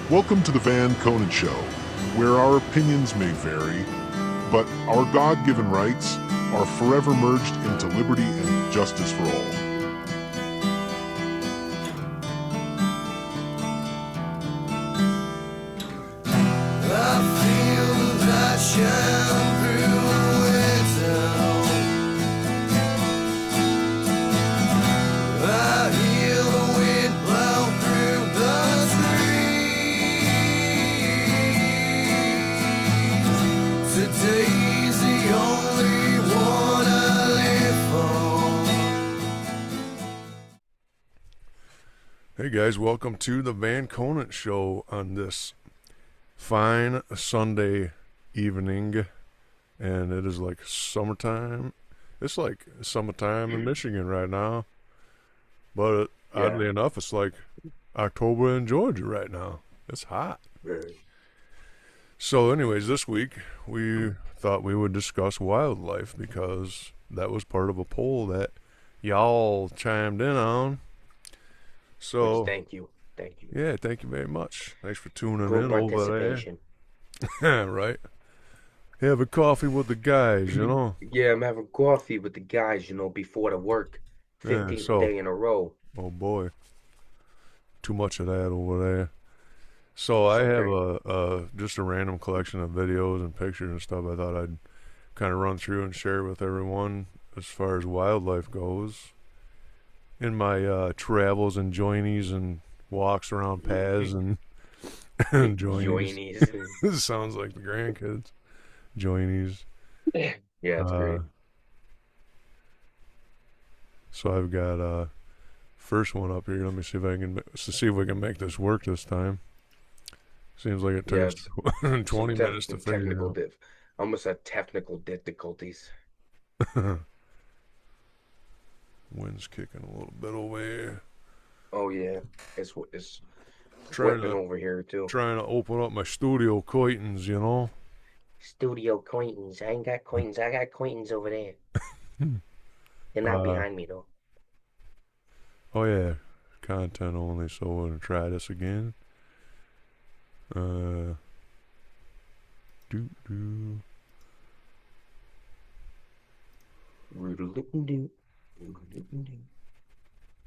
Welcome to the Conant Show, where our opinions may vary, but our God-given rights are forever merged into liberty and justice for all. I feel the light shine through the window. I hear the wind blow through the trees. Today's the only one I live for. Hey guys, welcome to the Conant Show on this fine Sunday evening, and it is like summertime. It's like summertime in Michigan right now, but oddly enough, it's like October in Georgia right now. It's hot. So anyways, this week we thought we would discuss wildlife because that was part of a poll that y'all chimed in on. So Thank you. yeah, thank you very much. Thanks for tuning Good in over participation. there. Right. Have a coffee with the guys, you know. Yeah, I'm having coffee with the guys, before the work. Yeah, 15th so- day in a row. Oh boy, too much of that over there. So I have just a random collection of videos and pictures and stuff. I thought I'd kind of run through and share with everyone as far as wildlife goes. In my travels and journeys and walks around paths and journeys. Joinies. This sounds like the grandkids. Journeys. Yeah, it's great. So I've got first one up here. Let me see if we can make this work this time. Seems like it takes 20 minutes to figure it out. Almost had technical difficulties. Wind's kicking a little bit over here. Oh yeah, it's Trying whipping to over here too. trying to open up my studio curtains, you know. Studio coins. I ain't got coins. I got coins over there. They're not behind me though. Oh yeah, content only. So we're gonna try this again.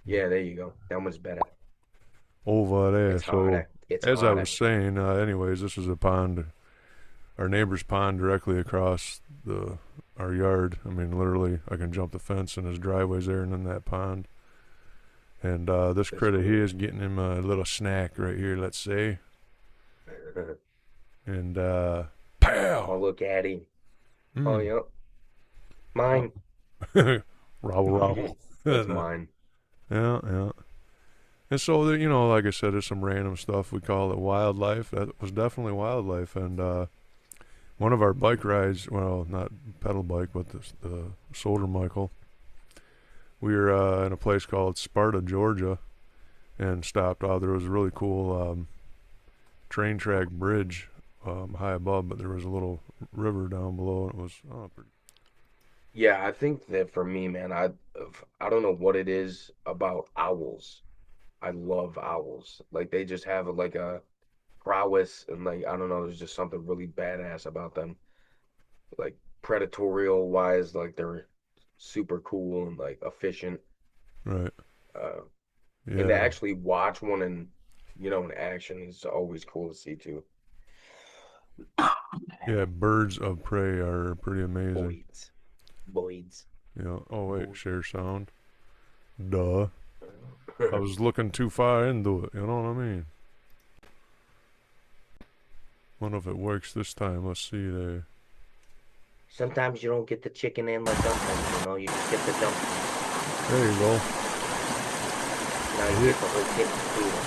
Yeah, there you go. That one's better. Over there. It's So harder. It's as I harder. was saying, anyways, this is a pond, our neighbor's pond directly across our yard. I mean, literally, I can jump the fence and his driveway's there and in that pond. And this critter here is getting him a little snack right here, let's say. And Oh, pow! look at him. Oh, yep. Mine. Rowel. That's mine. Yeah. And so, like I said, there's some random stuff. We call it wildlife. That was definitely wildlife. And one of our bike rides, well, not pedal bike, but the Soldier Michael, we were in a place called Sparta, Georgia, and stopped out. There was a really cool train track bridge high above, but there was a little river down below, and it was pretty. Yeah, I think that for me, man, I don't know what it is about owls. I love owls. Like they just have like a prowess and like I don't know, there's just something really badass about them. Like predatorial wise, like they're super cool and like efficient. Right. And to Yeah. actually watch one in action is always cool to see too. Yeah, birds of prey are pretty amazing. Boys. Oh wait, share sound. Duh. I was looking too far into it, you know what I mean? Wonder if it works this time. Let's see there. Sometimes you don't get the chicken and the dumplings, you just get the dumplings. There you go. Now you get the whole kit and caboodle.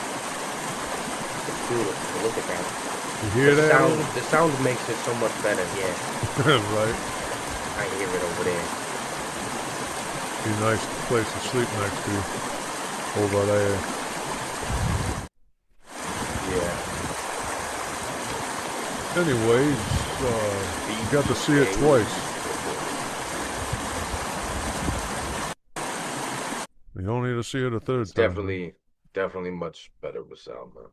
It's beautiful. Look at that. You hear that? The sound makes it so much better, yeah. Right. I hear it over there. Be a nice place to sleep next to. Over there. Yeah. Anyways, you got to see it twice. You don't need to see it a third It's time. definitely much better with sound, man.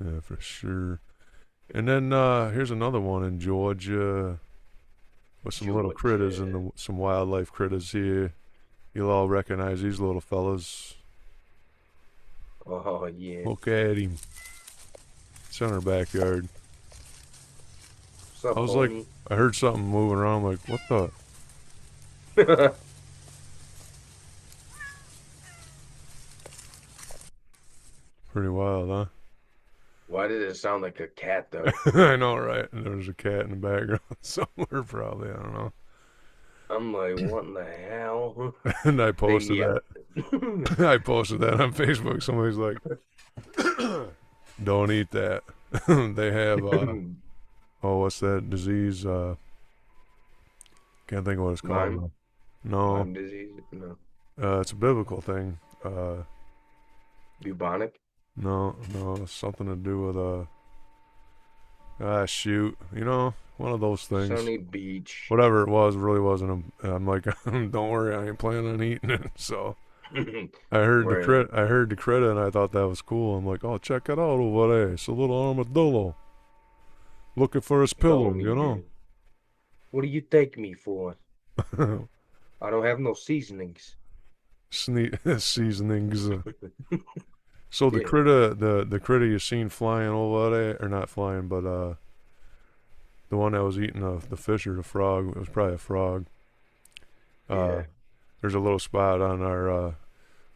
Yeah, for sure. And then here's another one in Georgia with some little critters and Georgia. some wildlife critters here. You'll all recognize these little fellas. Oh yeah. Look at him. It's in our backyard. What's I up, was like, homie? I heard something moving around. I'm like, what the? Pretty wild, huh? Why did it sound like a cat though? I know, right? And there's a cat in the background somewhere, probably. I don't know. I'm like, what in the hell? And I They posted yell. that. I posted that on Facebook. Somebody's like, "Don't eat that." They have oh, what's that disease? Can't think of what it's called Lyme? now. No, Lyme disease? No. it's a biblical thing. Bubonic? No, it's something to do with shoot, one of those things. Sunny Beach. Whatever it was, really wasn't. I'm like, don't worry, I ain't planning on eating it. So Right. I heard the credit, and I thought that was cool. I'm like, oh, check it out over there. It's a little armadillo looking for his pillow, Don't eat you it. What do you take me for? know. I don't have no seasonings. Seasonings. So Yeah. the critter you seen flying over there, or not flying, but the one that was eating the fish or the frog, it was probably a frog. Uh, Yeah. there's a little spot on our,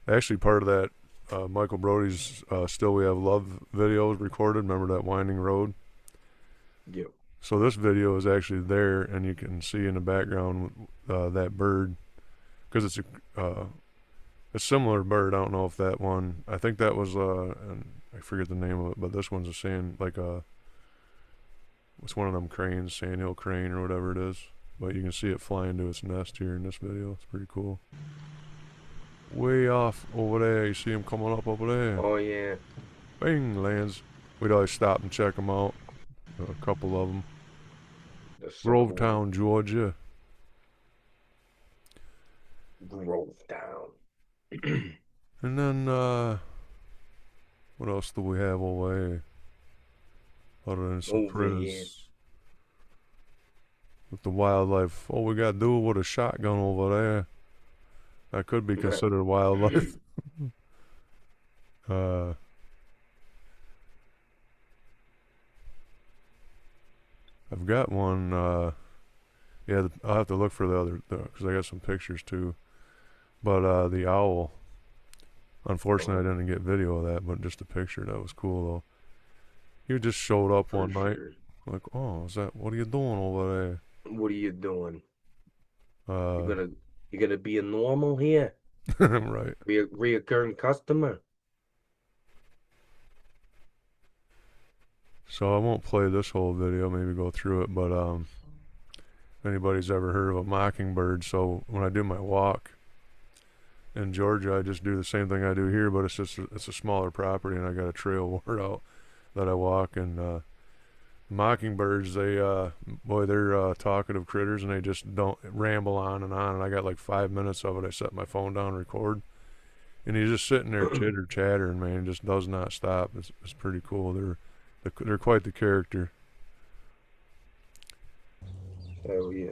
actually part of that Michael Brody's Still We Have Love videos recorded. Remember that winding road? Yep. So this video is actually there, and you can see in the background that bird, because it's a similar bird. I don't know if that one. I think that was and I forget the name of it, but this one's a sand like it's one of them cranes, sandhill crane or whatever it is. But you can see it flying to its nest here in this video. It's pretty cool. Way off over there, you see him coming up over there. Oh yeah. Bing, lands. We'd always stop and check them out. A couple of them. That's so cool. Grovetown, Georgia. Grove down. And then what else do we have over here? Other than some Over here. critters with the wildlife. All we gotta do with a shotgun over there. That could be considered wildlife. uh, I've got one. Yeah, I'll have to look for the other because I got some pictures too. But the owl. Unfortunately, I didn't get video of that, but just a picture. That was cool though. He just showed up For one night. sure. Like, oh, is that? What are you doing over What are you doing? You there? gonna you gonna be a normal here? Right. Reoccurring customer? So I won't play this whole video. Maybe go through it, but if anybody's ever heard of a mockingbird, so when I do my walk in Georgia, I just do the same thing I do here, but it's a smaller property, and I got a trail word out that I walk. And mockingbirds, boy, they're talkative critters, and they just don't ramble on and on. And I got like 5 minutes of it. I set my phone down, record, and he's just sitting there chitter chattering, man. Just does not stop. It's pretty cool. They're quite the character. Hell yeah.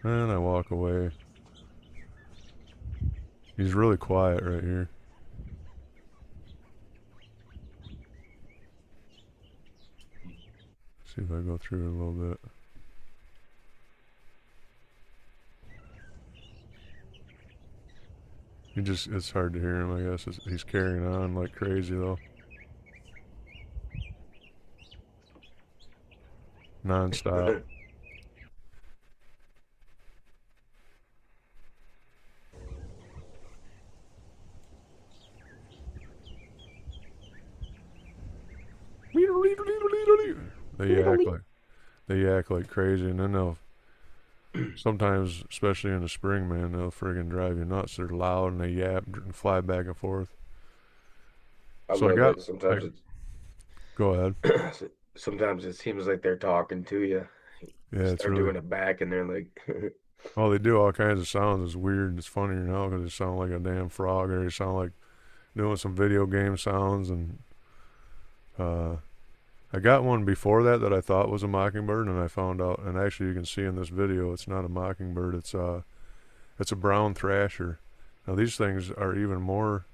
And I walk away. He's really quiet right here. See if I go through it a little bit. It's hard to hear him, I guess. He's carrying on like crazy though. Non-stop. They act like crazy, and then they'll sometimes, especially in the spring, man, they'll friggin' drive you nuts. They're loud and they yap and fly back and forth. I So love it. I go ahead. Sometimes it seems like they're talking to you. Yeah, it's Start really doing it back, and they're like, Oh, they do all kinds of sounds. It's weird. It's funnier now because they sound like a damn frog, or they sound like doing some video game sounds. And uh, I got one before that I thought was a mockingbird, and I found out. And actually, you can see in this video, it's not a mockingbird. It's a brown thrasher. Now these things are even more.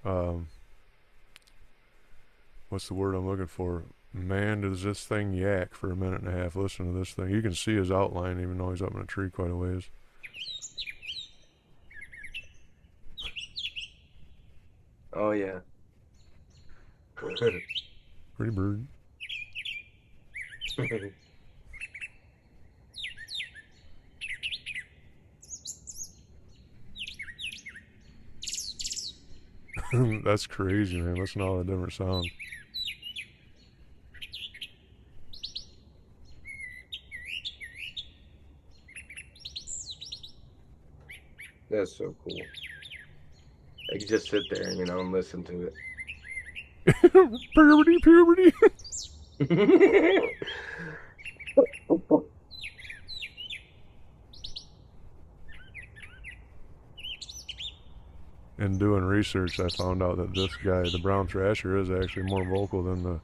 Um, what's the word I'm looking for? Man, does this thing yak for a minute and a half? Listen to this thing. You can see his outline even though he's up in a tree quite a ways. Oh yeah. Pretty bird. That's crazy, man. Listen to all the different sounds. That's so cool. I could just sit there, and listen to Puberty, puberty. it. In doing research, I found out that this guy, the brown thrasher, is actually more vocal than the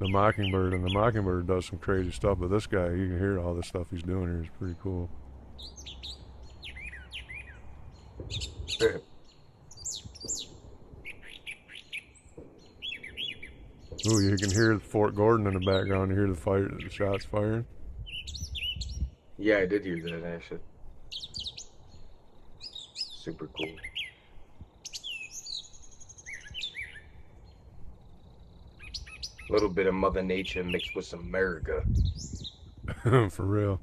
mockingbird, and the mockingbird does some crazy stuff. But this guy, you can hear all the stuff he's doing here is pretty cool. Ooh, you can hear Fort Gordon in the background. You hear the shots firing. Yeah, I did hear that actually. Super cool. A little bit of Mother Nature mixed with some America. For real.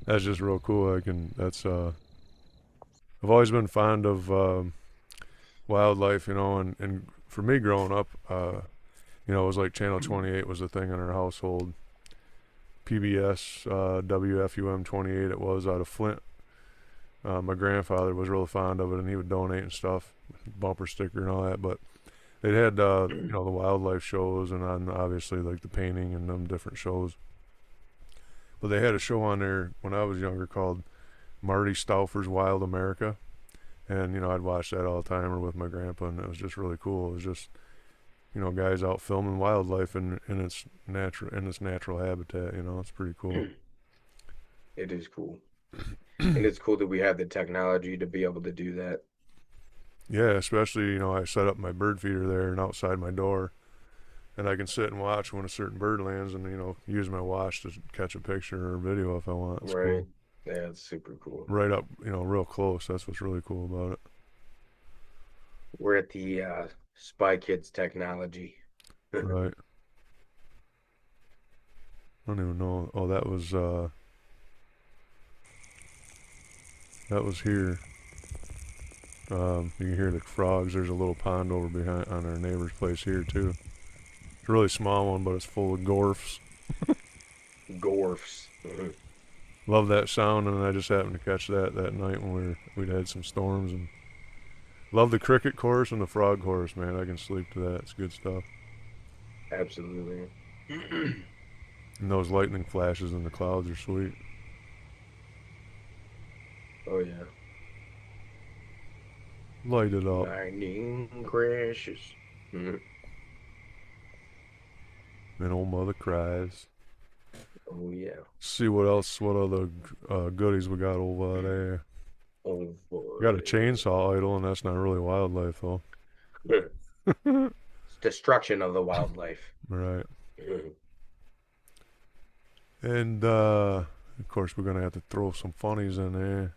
That's just real cool. I've always been fond of wildlife, and for me growing up, it was like Channel 28 was the thing in our household. PBS, WFUM 28, it was out of Flint. My grandfather was really fond of it, and he would donate and stuff, bumper sticker and all that. But they had, the wildlife shows, and obviously like the painting and them different shows. But they had a show on there when I was younger called Marty Stauffer's Wild America, and I'd watch that all the time or with my grandpa, and it was just really cool. It was just guys out filming wildlife in its natural habitat. It's pretty cool. It is cool. And it's cool that we have the technology to be able to do that. Yeah, especially I set up my bird feeder there and outside my door, and I can sit and watch when a certain bird lands, and use my watch to catch a picture or video if I want. It's Right. cool. Yeah, it's super cool. Right up, real close. That's what's really cool about it. We're at the Spy Kids technology. Right. I don't even know. Oh, that was here. You can hear the frogs. There's a little pond over behind on our neighbor's place here too. It's a really small one, but it's full of gorfs. Gorfs. Love that sound, and I just happened to catch that night when we'd had some storms, and love the cricket chorus and the frog chorus, man. I can sleep to that. It's good stuff. Absolutely. And those lightning flashes in the clouds are sweet. Oh yeah. Light it up. Lightning crashes. And old mother cries. Oh yeah. See what other goodies we got over there. Oh boy. Got a chainsaw idol, and that's not really wildlife though. It's destruction of the wildlife. Right. And of course we're gonna have to throw some funnies in there.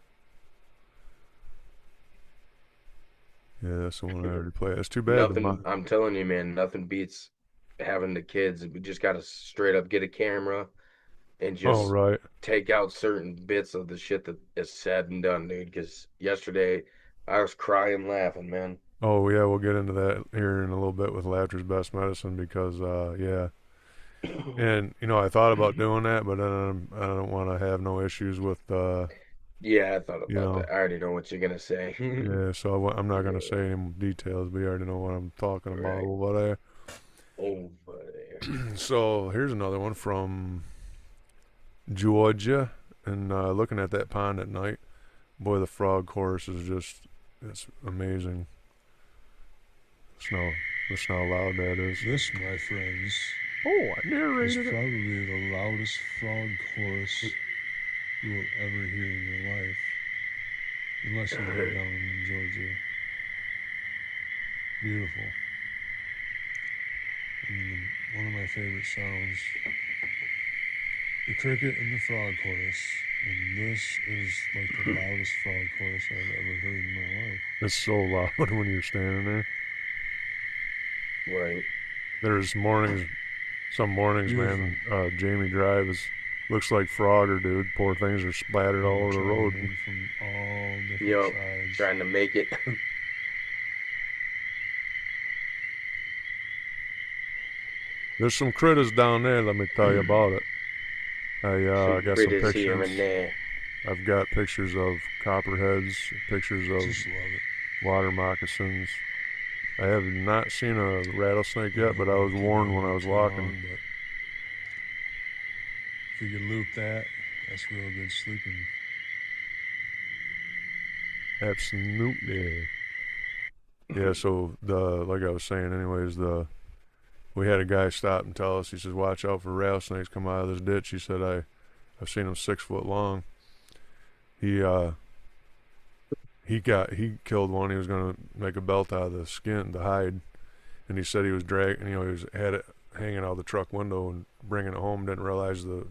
Yeah, that's the one I already played. It's too bad. I'm telling you, man, nothing beats having the kids. We just gotta straight up get a camera and Oh, just right. take out certain bits of the shit that is said and done, dude. Because yesterday I was crying laughing, man. Oh yeah, we'll get into that here in a little bit with laughter's best medicine because yeah. And I thought about doing that, but then I don't want to have no issues with Yeah, I thought you about know. that. I already know what you're gonna say. Yeah, so I'm not gonna say any details, but you already know what I'm talking about Right. over there. Over there. So here's another one from Georgia, and looking at that pond at night, boy, the frog chorus is it's amazing. Listen how loud that is. This, my friends, Oh, I is narrated it. probably the loudest frog chorus you will ever hear in your life. Unless you live down in Georgia. Beautiful. And one of my favorite sounds, the cricket and the frog chorus. And this is like the loudest frog chorus I've ever heard in my life. It's so loud when you're standing there. Right. There's mornings, some mornings, man. Jamie Drive looks like Frogger, dude. Poor things are splattered all over the road. From all different Yup. sides. Trying to make it. There's some critters down there. Let me tell you about it. I got some critters here pictures. and there. I've got pictures of copperheads, pictures of Just love it. water moccasins. I have not seen a rattlesnake yet, but I was warned when I was walking. But if you could loop that, that's real good sleeping. Absolutely. Yeah, so like I was saying anyways, we had a guy stop and tell us, he says, watch out for rattlesnakes come out of this ditch. He said, I've seen them 6 foot long. He killed one. He was gonna make a belt out of the skin, the hide, and he said he was dragging, he had it hanging out the truck window and bringing it home. Didn't realize the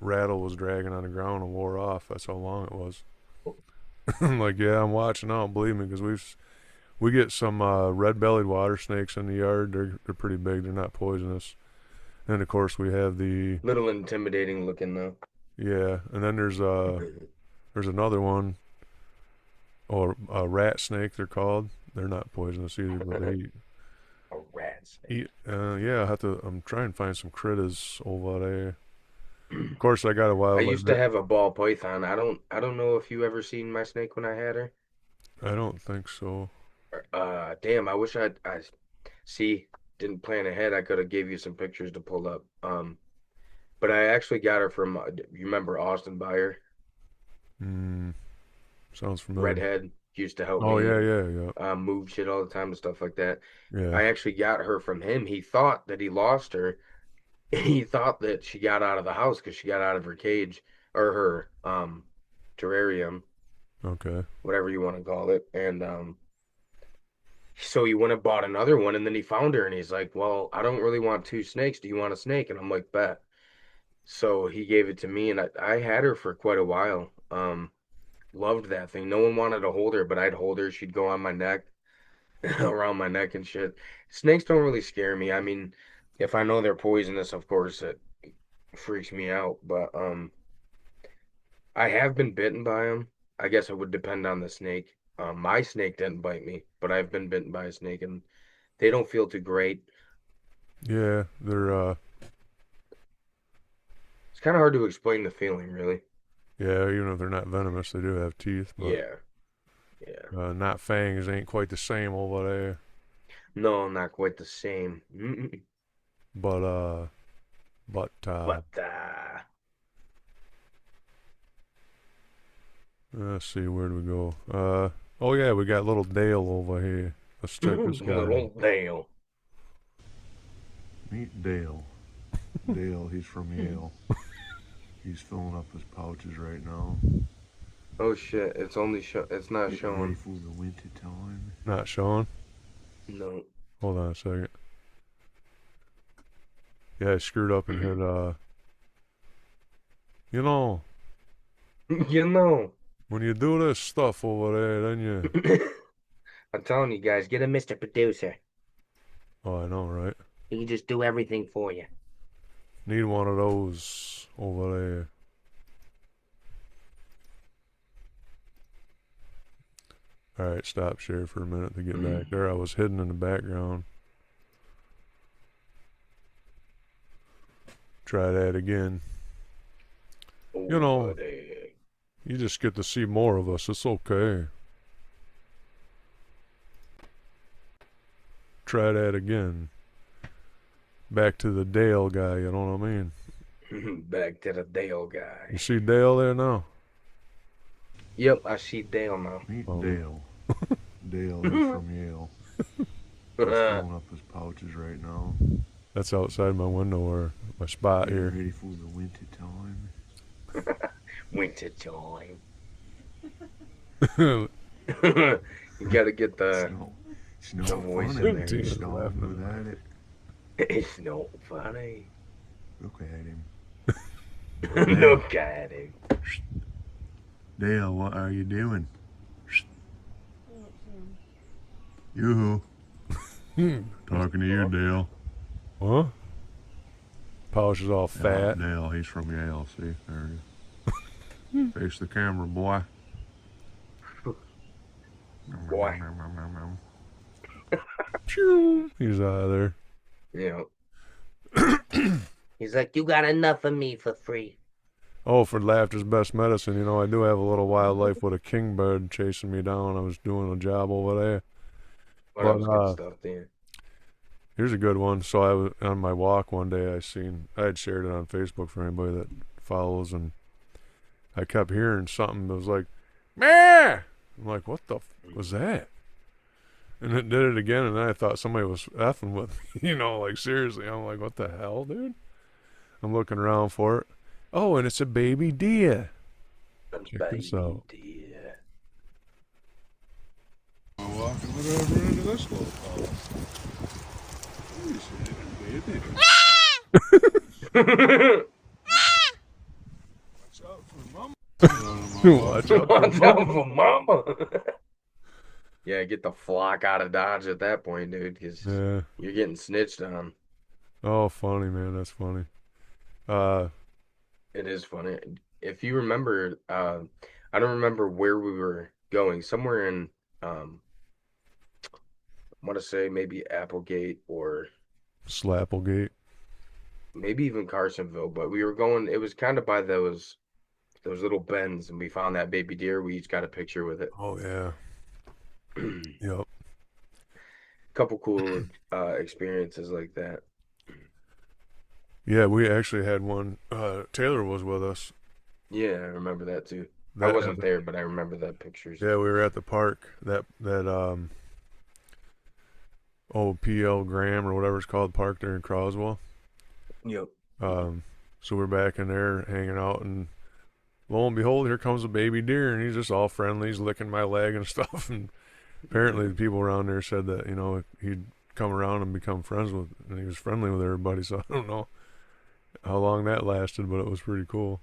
rattle was dragging on the ground and wore off. That's how long it was. I'm like, yeah, I'm watching out. Believe me, because we get some red-bellied water snakes in the yard. They're pretty big. They're not poisonous. And of course, we have the Little intimidating looking though. yeah. And then there's another one, or a rat snake. They're called. They're not poisonous either, but they A rat snake. yeah. I'm trying to find some critters over there. Of course, I got a wild. I used to have a ball python. I don't know if you ever seen my snake when I had her. I don't think so. Damn, I wish I see, didn't plan ahead. I could have gave you some pictures to pull up. But I actually got her from you remember Austin Byer? Sounds familiar. Redhead used to help Oh me yeah. move shit all the time and stuff like that. Yeah. I actually got her from him. He thought that he lost her. He thought that she got out of the house because she got out of her cage or her terrarium, Okay. whatever you want to call it. And so he went and bought another one, and then he found her, and he's like, "Well, I don't really want 2 snakes. Do you want a snake?" And I'm like, "Bet." So he gave it to me, and I had her for quite a while. Loved that thing. No one wanted to hold her, but I'd hold her. She'd go on my neck, around my neck and shit. Snakes don't really scare me. I mean, if I know they're poisonous, of course it freaks me out. But I have been bitten by them. I guess it would depend on the snake. My snake didn't bite me, but I've been bitten by a snake, and they don't feel too great. Yeah, they're It's kind of hard to explain the feeling, really. yeah. Even if they're not venomous, they do have teeth. But Yeah, yeah. not fangs ain't quite the same over there. No, not quite the same. Mm-mm. But But let's see, where do we go? Oh yeah, we got little Dale over here. Let's check this guy little out. Dale. Meet Dale. Dale, he's from Yale. He's filling up his pouches right now. Oh shit! It's only it's not Getting ready showing. for the winter time. Not showing. No. Hold on a second. Yeah, I screwed up and hit you know, You know. when you do this stuff over there, then you I'm telling you guys, get a Mr. Producer. oh, I know, right? He can just do everything for you. Need one of those over there. Alright, stop share for a minute to get back there. I was hidden in the background. Try that again. You know, you just get to see more of us. It's okay. Try that again. Back to the Dale guy, you know what I mean? Back to the Dale guy. You see Dale there now? Yep, I see Dale now. Meet Oh. Dale. Dale is from Yale. He's filling up his pouches right now. That's outside my window or my spot Getting here. ready for the winter time. Winter time. You gotta get the. It's not the voice funny. in there. It's He's not laughing at without it. It's not funny. Look at him. Look at him. Dale, what are you doing? Yoo-hoo. Talking to you, Dale. Huh? Pouch is all fat. Dale, he's from Yale. See, there he is. Face the camera, boy. Boy. Phew. He's out of there. Yeah. He's like, you got enough of me for free. Oh, for laughter's best medicine, you know, I do have a little wildlife with a kingbird chasing me down. I was doing a job over there. What else But, good stuff there? Here's a good one. So I was on my walk one day. I had shared it on Facebook for anybody that follows, and I kept hearing something that was like, "Meh!" I'm like, what the was that? And it did it again, and then I thought somebody was effing with me, you know, like seriously. I'm like, what the hell, dude? I'm looking around for it. Oh, and it's a baby deer. Check this out. Dear. I'm walking whatever into this little fella. Watch out for mama. Watch out. Watch out for mama. Yeah, get the flock out of Dodge at that point, dude, because Yeah. you're getting snitched on. Oh, funny, man. That's funny. It is funny. If you remember, I don't remember where we were going. Somewhere in, I want to say maybe Applegate or Slapplegate. maybe even Carsonville, but we were going. It was kind of by those little bends, and we found that baby deer. We each got a picture with it. Oh, yeah. Yep. Couple cool experiences like that. Yeah, we actually had one. Taylor was with us. Yeah, I remember that too. I That- wasn't there, but I remember that pictures. Yeah, we were at the park. PL Graham or whatever it's called, park there in Croswell. Yep. So we're back in there hanging out, and lo and behold, here comes a baby deer, and he's just all friendly. He's licking my leg and stuff. And apparently, the people around there said that he'd come around and become friends with, and he was friendly with everybody. So I don't know how long that lasted, but it was pretty cool.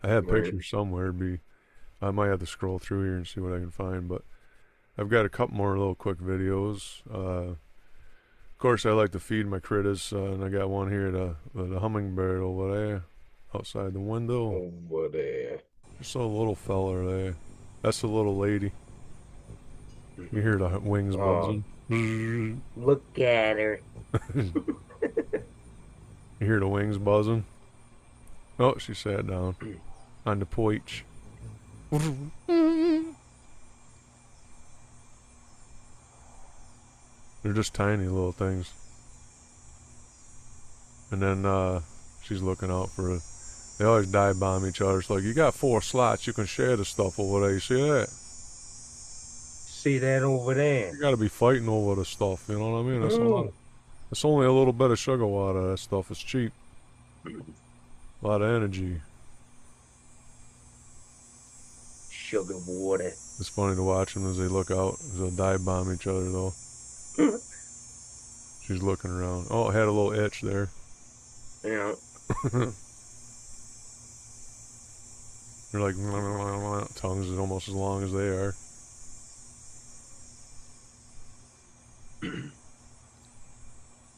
I have Right. pictures somewhere. I might have to scroll through here and see what I can find, but I've got a couple more little quick videos. Of course, I like to feed my critters, and I got one here, the hummingbird over there, outside the window. Over there. Just a little feller there. That's the little lady. You hear the wings buzzing. You Look at her. hear the wings buzzing. Oh, she sat down on the porch. They're just tiny little things. And then she's looking out for it. They always dive bomb each other. It's like, you got 4 slots, you can share the stuff over there. You see that? See that over there? You gotta be fighting over the stuff, you know what I mean? That's only a little bit of sugar water. That stuff is cheap. A lot of energy. Sugar water. It's funny to watch them as they look out. They'll dive bomb each other though. She's looking around. Oh, it had a little itch there. Yeah. They're like tongues is almost as long as they are.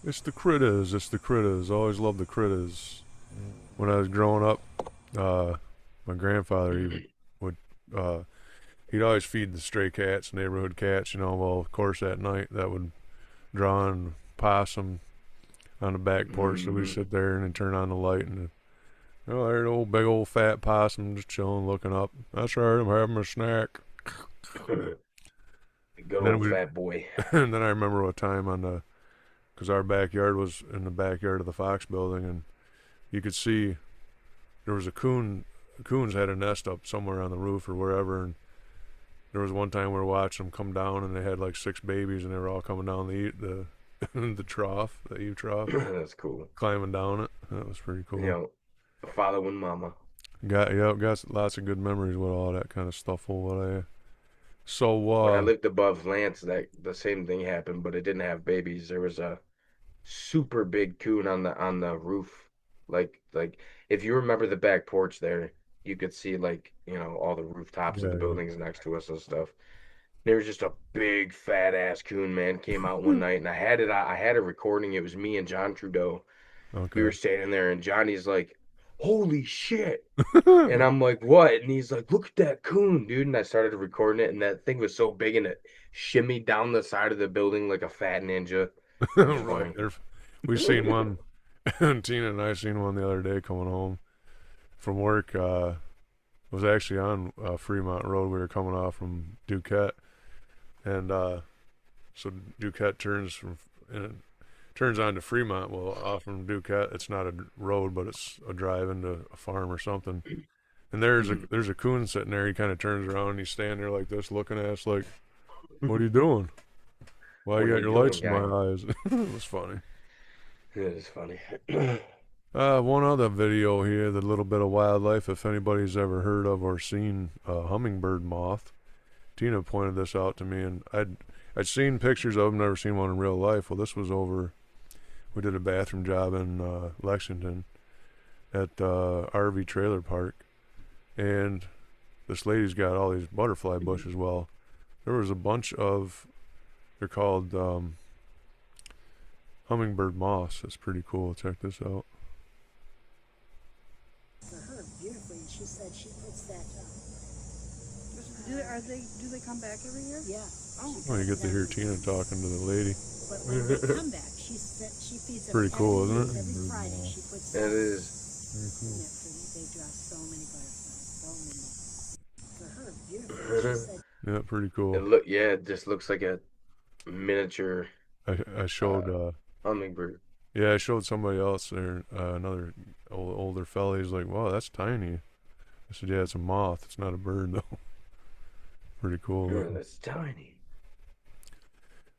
It's the critters. It's the critters. Always loved the critters. When I was growing up, my grandfather he'd always feed the stray cats, neighborhood cats. Well, of course at night that would draw in possum on the back porch. So we'd sit there and then turn on the light, and there's an old big old fat possum just chilling, looking up. That's right, I'm having a snack. Good And then old fat boy. And then I remember a time because our backyard was in the backyard of the Fox building, and you could see there was a coon. Coons had a nest up somewhere on the roof or wherever, and there was one time we were watching them come down, and they had like 6 babies, and they were all coming down the the trough, the eave trough, That's cool. climbing down it. That was pretty cool. You know, following mama. Got lots of good memories with all that kind of stuff over there. So When I lived above Lance, that the same thing happened, but it didn't have babies. There was a super big coon on the roof. Like if you remember the back porch there, you could see like, all the rooftops of the yeah, buildings next to us and stuff. There was just a big fat ass coon, man, came out one night and I had a recording. It was me and John Trudeau. We okay. were standing there and Johnny's like, "Holy shit." And I'm like, "What?" And he's like, "Look at that coon, dude." And I started recording it, and that thing was so big and it shimmied down the side of the building like a fat ninja. It was Right. funny. We seen one. Tina and I seen one the other day coming home from work. It was actually on Fremont Road. We were coming off from Duquette, and so Duquette turns onto Fremont. Well, off from Duquette, it's not a road, but it's a drive into a farm or something. And there's a coon sitting there. He kind of turns around and he's standing there like this, looking at us like, "What are you doing? Why What you are got you your lights doing, in guy? my eyes?" It was funny. It is funny. One other video here, the little bit of wildlife. If anybody's ever heard of or seen a hummingbird moth, Tina pointed this out to me, and I'd seen pictures of them, never seen one in real life. Well, this was over. We did a bathroom job in Lexington at RV trailer park, and this lady's got all these butterfly bushes. Well, there was a bunch of, they're called hummingbird moths. It's pretty cool. Check this out. For her, beautifully, and she said she puts that. Do they come back every year? Yeah. Oh. Well, you get to hear Tina talking to the lady. But when they come back, she feeds them. Pretty cool, isn't it? Every Friday, she puts. It is. Very cool. They draw so many butterflies, so many. For her, beautifully, she said. Yeah, pretty cool. It just looks like a miniature I showed hummingbird. I showed somebody else there, another older fella. He's like, "Wow, that's tiny." I said, "Yeah, it's a moth. It's not a bird though." Pretty cool. Yeah, that's tiny.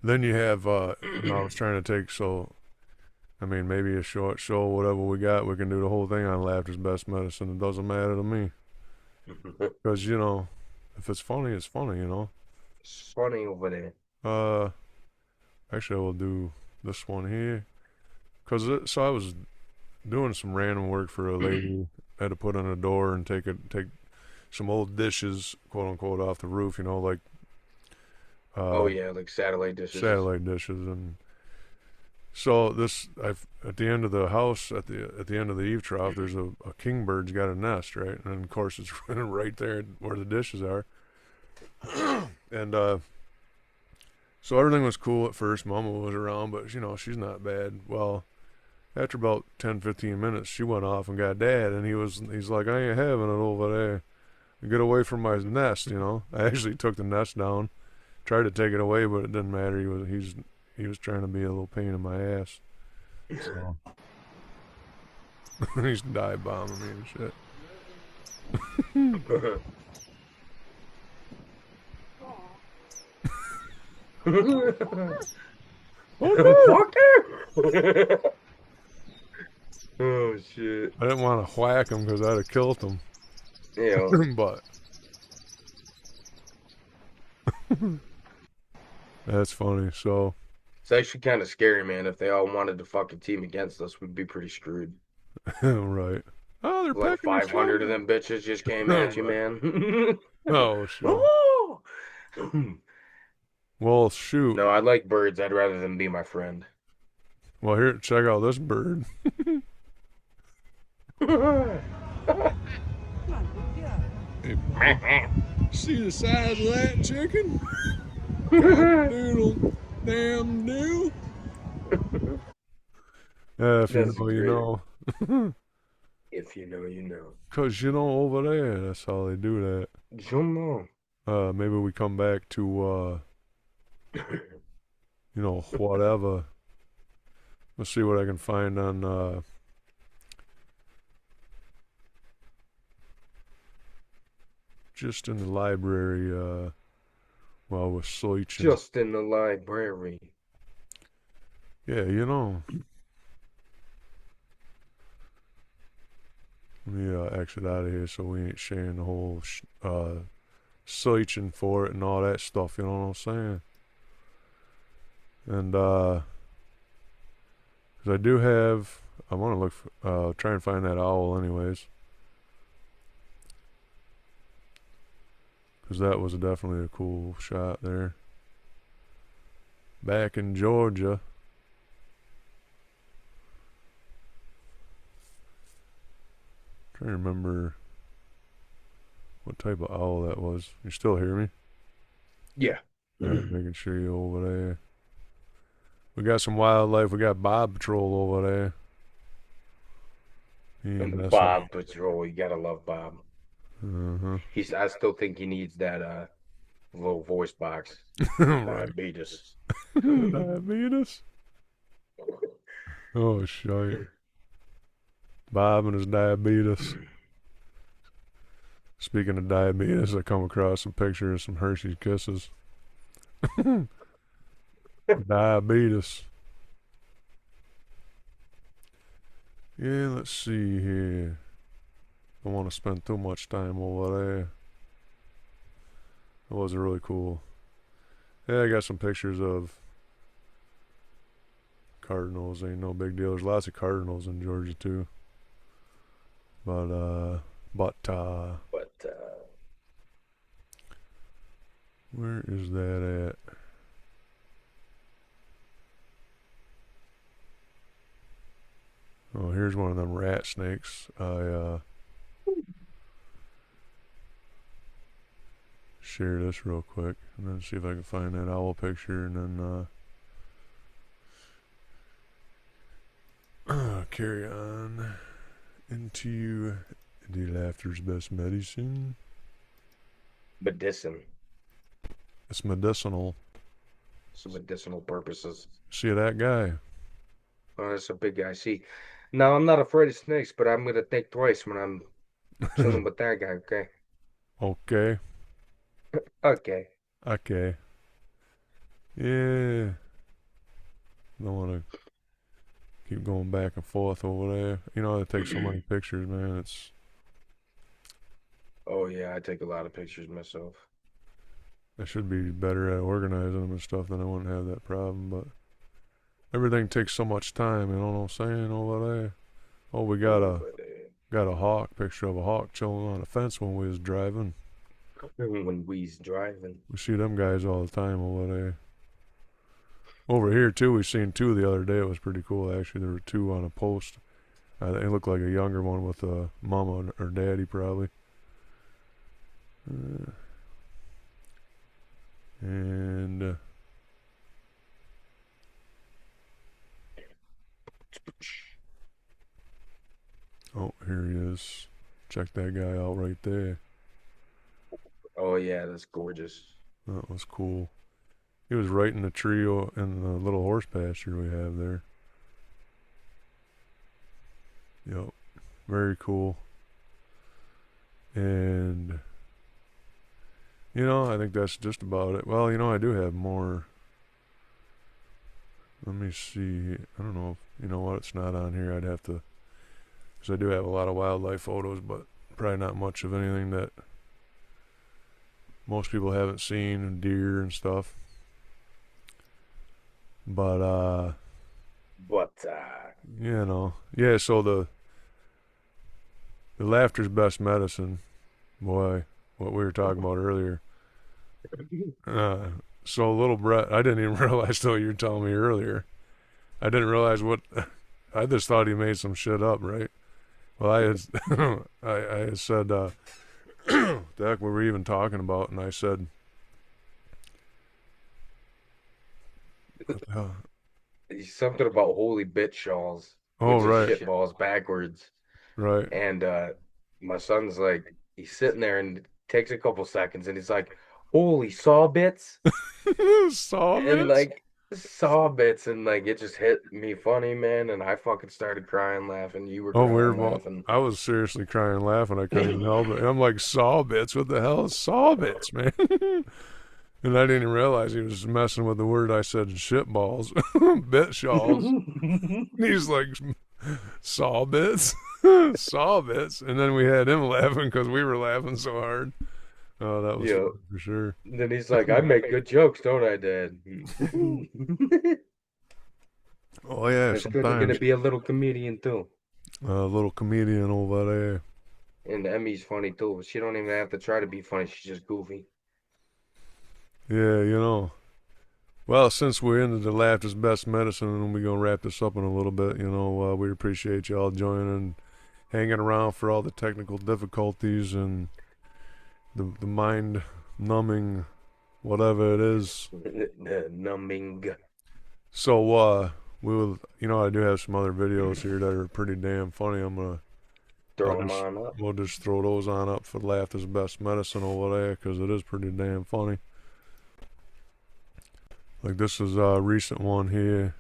Then you have I was trying to take, so I mean, maybe a short show, whatever we got, we can do the whole thing on laughter's best medicine. It doesn't matter to me, because if it's funny, it's funny, It's funny over there. Actually, I will do this one here, cause so I was doing some random work for a lady. I had to put on a door and take some old dishes, quote unquote, off the roof. Like Oh yeah, like satellite dishes. satellite dishes, and so at the end of the house, at the end of the eave trough, there's a kingbird's got a nest, right, and of course it's right there where the dishes are, and so everything was cool at first. Mama was around, but she's not bad. Well, after about 10-15 minutes, she went off and got Dad, and he's like, "I ain't having it over there. Get away from my nest." I actually took the nest down, tried to take it away, but it didn't matter. He was trying to be a little pain in my ass. So he's dive bombing me and shit. Walker! Oh shit. I didn't want to whack him because I'd have killed him, Yeah. but that's funny. So It's actually kind of scary, man. If they all wanted to fucking team against us, we'd be pretty screwed. right. Oh, they're Like pecking each 500 other. of them bitches just came at you, man. Oh shit. Oh! Well, shoot. No, I like birds. I'd rather them be my friend. Well, here, check out this bird. See the size of that chicken? Doodle, damn do. If you That's know, you great. know. If you know, you know. Cause over there, that's how they do that. You know. Maybe we come back to whatever. Let's see what I can find on just in the library while I was searching. Just in the library. Yeah, you know. Let me exit out of here so we ain't sharing the whole searching for it and all that stuff, you know what I'm saying? And, 'cause I do have, I want to look for, try and find that owl anyways. Because that was definitely a cool shot there. Back in Georgia. Trying to remember what type of owl that was. You still hear me? Yeah. Making sure you're over there. We got some wildlife. We got Bob Patrol over there. He ain't And messing. Bob Patrol, you gotta love Bob. Uh-huh. I still think he needs that little voice box. Right. Diabetes. Diabetes? Oh, shit. Bob and his diabetes. Speaking of diabetes, I come across some pictures of some Hershey's Kisses. Diabetes. Yeah, let's see here. Don't want to spend too much time over there. That was really cool. Yeah, I got some pictures of cardinals. Ain't no big deal. There's lots of cardinals in Georgia too. But where is that at? Oh, here's one of them rat snakes. I share this real quick and then see if I can find that owl picture and then carry on into the laughter's best medicine. Medicine. It's medicinal. Some medicinal purposes. See that guy? Oh, that's a big guy. See, now I'm not afraid of snakes, but I'm gonna think twice when I'm chilling with that guy, okay? Okay. Okay. Okay. Yeah. Don't want to keep going back and forth over there. You know, it takes so many pictures, man. It's Oh yeah, I take a lot of pictures myself. I should be better at organizing them and stuff, then I wouldn't have that problem. But everything takes so much time. You know what I'm saying over there? Oh, we got a hawk picture of a hawk chilling on a fence when we was driving. When we's driving. We see them guys all the time over there. Over here too, we seen two the other day. It was pretty cool actually. There were two on a post. They looked like a younger one with a mama or daddy probably. And oh, here he is. Check that guy out right there. Oh yeah, that's gorgeous. That was cool. He was right in the tree in the little horse pasture we have there. Yep. Very cool. And you know, I think that's just about it. Well, you know, I do have more. Let me see. I don't know if, you know what, it's not on here. I'd have to, because I do have a lot of wildlife photos, but probably not much of anything that most people haven't seen, and deer and stuff. But, you know, yeah, so the laughter's best medicine, boy, what we were talking about earlier. So little Bret, I didn't even realize till you were telling me earlier. I didn't realize what, I just thought he made some shit up, right? Well, I had, I had said, the heck we were even talking about, and I said, what the hell? Something about holy bitch shawls. Oh, Which right. is shit balls backwards. Right. And my son's like, he's sitting there and it takes a couple seconds and he's like, holy saw bits. Saw And bits? like saw bits and like it just hit me funny, man, and I fucking started crying laughing. You were Oh, crying weird. Well, laughing. I was seriously crying laughing. I couldn't even help it. I'm like, saw bits? What the hell is saw bits, man? And I didn't even realize he was messing with the word I said, shit balls, bit shawls. And he's like, saw bits, saw bits. And then we had him laughing because we were laughing so hard. Oh, that was Yeah. fun for sure. And then he's like, I make good jokes, don't I, Dad? Oh, yeah, It's good. I'm sometimes. gonna be a little comedian too. A little comedian over there. And Emmy's funny too. She don't even have to try to be funny. She's just goofy. Yeah, you know. Well, since we're into the laughter's best medicine, and we're going to wrap this up in a little bit, you know, we appreciate y'all joining and hanging around for all the technical difficulties and the mind-numbing whatever it is. The numbing. So, we will, you know, I do have some other videos here that are pretty damn funny. Throw them on up. We'll just throw those on up for laughter's best medicine over there because it is pretty damn funny. Like this is a recent one here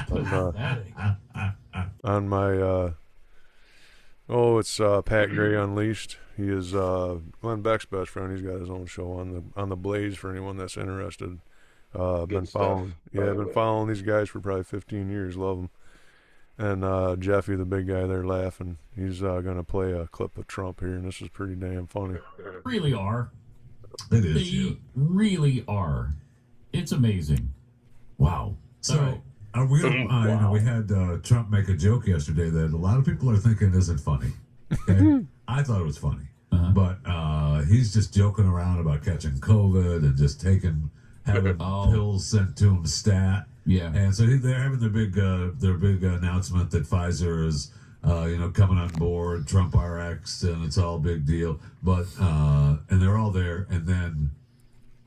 on my, it's Pat Gray Unleashed. He is Glenn Beck's best friend. He's got his own show on the Blaze for anyone that's interested. Been following, I've been following these guys for probably 15 years. Love them. And Jeffy, the big guy there, laughing. He's gonna play a clip of Trump here, and this is pretty damn funny. Really are. It is. They really are. It's amazing. Wow. So we had Trump make a joke yesterday that a lot of people are thinking isn't funny. Okay? I thought it was funny, but he's just joking around about catching COVID and just having pills sent to him stat. Yeah. And so they're having their big announcement that Pfizer is coming on board, Trump RX, and it's all a big deal. But and they're all there, and then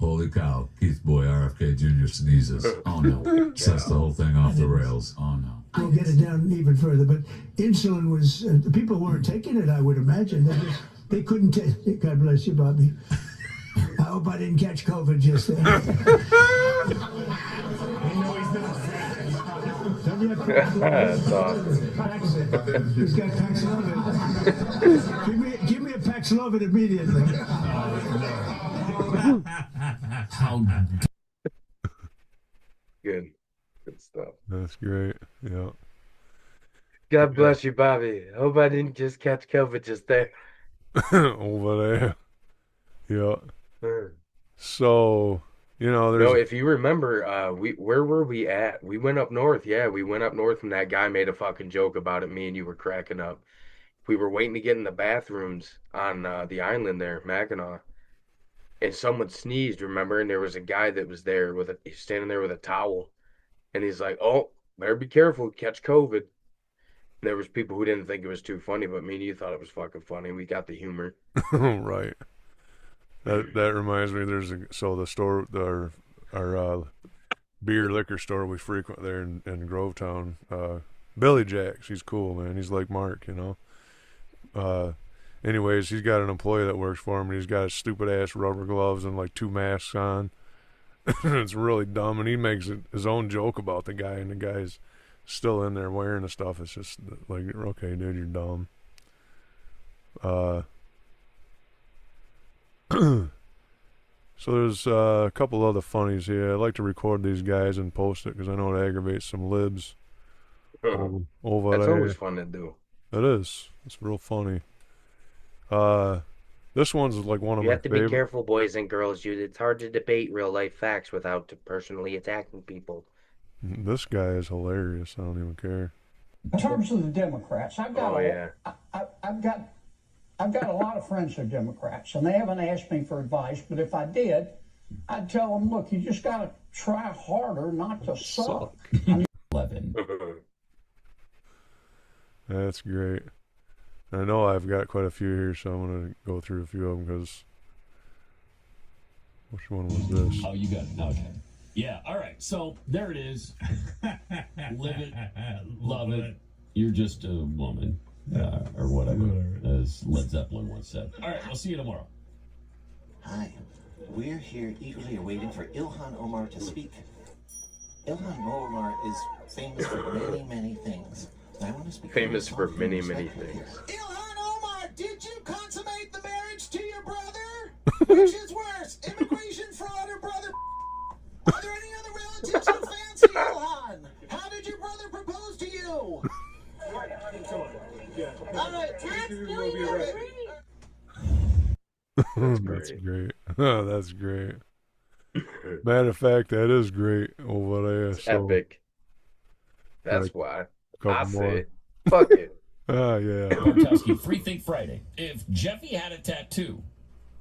holy cow, Keith Boy, RFK Jr. sneezes. Oh no. Sets the whole thing off the rails. Oh no. We'll get it down even further, but insulin was, people weren't taking it, I would imagine. They couldn't take it. God bless you, Bobby. I hope I didn't catch COVID just then. That's awesome. He's got Paxlovid. Give me a Paxlovid immediately. How Good stuff. That's great. Yeah. God bless you, Bobby. Hope I didn't just catch COVID just there. Over there. Yeah. So, you know, there's No, if you remember, where were we at? We went up north. Yeah, we went up north and that guy made a fucking joke about it. Me and you were cracking up. We were waiting to get in the bathrooms on the island there, Mackinac, and someone sneezed, remember? And there was a guy that was there he's standing there with a towel, and he's like, "Oh, better be careful, catch COVID." And there was people who didn't think it was too funny, but me and you thought it was fucking funny. We got the humor. right. That reminds me. The store, our beer liquor store we frequent there in Grovetown. Billy Jacks, he's cool, man. He's like Mark, you know. Anyways, he's got an employee that works for him, and he's got his stupid ass rubber gloves and like 2 masks on. It's really dumb, and he makes his own joke about the guy, and the guy's still in there wearing the stuff. It's just like, okay, dude, you're dumb. So there's a couple other funnies here. I like to record these guys and post it because I know it aggravates some libs over That's there. always fun to do. It is. It's real funny. This one's like one of You my have to favorite. be careful, boys and girls. It's hard to debate real life facts without personally attacking people. This guy is hilarious. I don't even care. In terms of the Democrats, I've got I've got a lot of friends who are Democrats, and they haven't asked me for advice. But if I did, I'd tell them, look, you just got to try harder not to suck. 11. That's great. I know I've got quite a few here, so I'm going to go through a few of them because... Which one was this? Oh, you got it. Okay. Yeah, all right. So there it is. Live it, love it. You're just a woman, or whatever, as Led Zeppelin once said. All right, we'll see you tomorrow. Hi. We're here eagerly awaiting for Ilhan Omar to speak. Ilhan Omar is famous for many, many things. I want to speak Famous for many, many things. Ilhan Omar, did you consummate the marriage to your brother? Which is worse, immigration fraud or brother? Are there any other relatives you fancy, Ilhan? How did your brother propose to you? All right, That's great. Oh, that's great. Matter of fact, that is great over there. It's So, epic. That's like, why. couple I more. say, fuck it. Yeah. Bartowski, Free Think Friday. If Jeffy had a tattoo,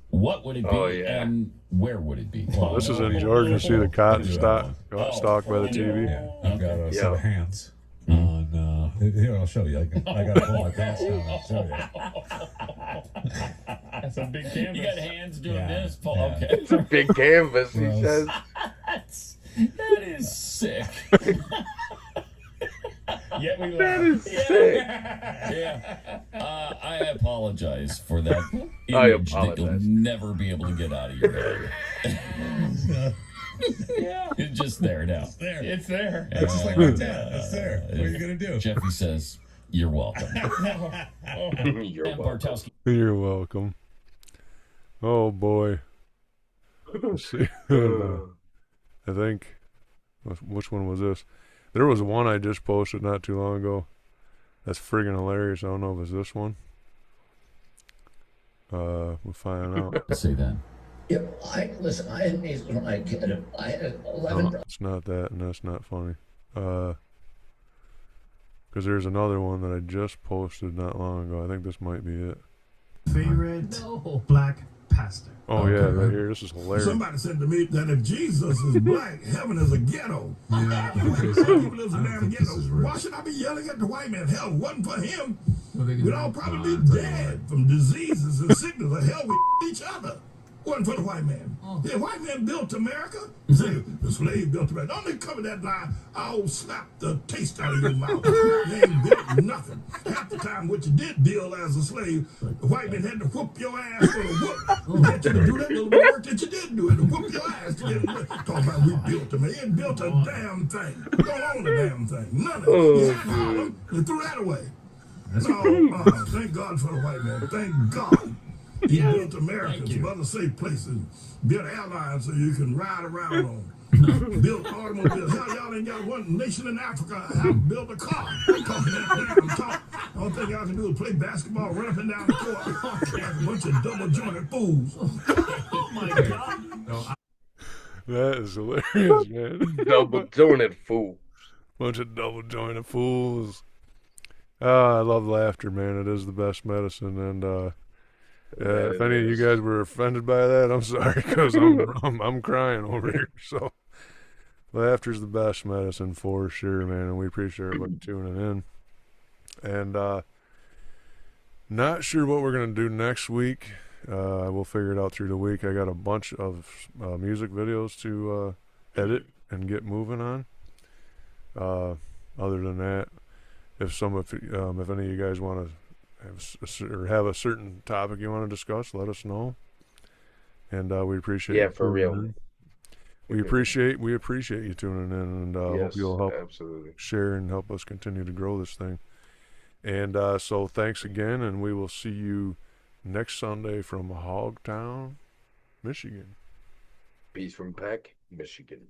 what would it be Oh, yeah. and where would it be? Well, this is in Georgia. See the cotton stalk by the TV. Yeah, I've got a set Yeah. of hands on. Here, I'll show you. I got to pull my pants down. I'll show you. That's a big canvas. You got hands doing Yeah, this? Paul? yeah. Okay. It's a big canvas, he Gross. says. That is sick. Yet we That laugh. is sick. Yeah. I apologize for that I image that you'll apologize. never be able to get out of your head. Yeah. It's just there now. There. It's there. It's just like my dad. It's there. What are you going to do? Jeffy says, "You're welcome." You're And welcome. Bartowski. You're welcome. Oh boy. Let's see. I think, which one was this? There was one I just posted not too long ago. That's friggin' hilarious. I don't know if it's this one. We'll find out. Say that. Yeah, listen, I had measles when I kid. I had 11. No, it's not that, and that's not funny. Because there's another one that I just posted not long ago. I think this might be it. Favorite black pastor. Oh yeah, right here. This is hilarious. Somebody said to me that if Jesus is black, heaven is a ghetto. Yeah. People live in I a don't damn think ghetto. this is real. Why should I be yelling at the white man? Hell, if it wasn't for him, Well, they can we'd do all it. probably I'll be tell you dead from diseases and sickness. Or hell, we each other. Wasn't for the white man. The white man built America. Say, the slave built America. Don't they cover that line? I'll slap the taste out of your mouth. You ain't built nothing. Half the time, what you did build as a slave, the white man had to whoop your ass for the whoop. Get you to do that little work that you did do it, to whoop your ass to get it. Talk about we built them. They ain't built a damn thing. Don't own a damn thing. None of it. You had Harlem, you threw that away. No, thank God for the white man. Thank God. He built America, some other safe places, built airlines so you can ride around on, built automobiles. Hell, y'all ain't got one nation in Africa have built a car. I'm talking that damn talk. The only thing y'all can do is play basketball, run up and down the court like a bunch of double-jointed fools. Oh my God. That is hilarious, man. Double-jointed fool. Bunch of double-jointed fools. I love laughter, man. It is the best medicine, and if any of you guys were offended by that, I'm sorry, because I'm crying over here. So laughter's the best medicine for sure, man, and we appreciate everybody tuning in. And not sure what we're gonna do next week. We'll figure it out through the week. I got a bunch of music videos to edit and get moving on. Other than that, if any of you guys want to have a certain topic you want to discuss, let us know, and we appreciate Yeah, for real. we appreciate you tuning in, and Yes, hope you'll help absolutely share and help us continue to grow this thing. And so thanks again, and we will see you next Sunday from Hogtown, Michigan. Peace from Peck, Michigan.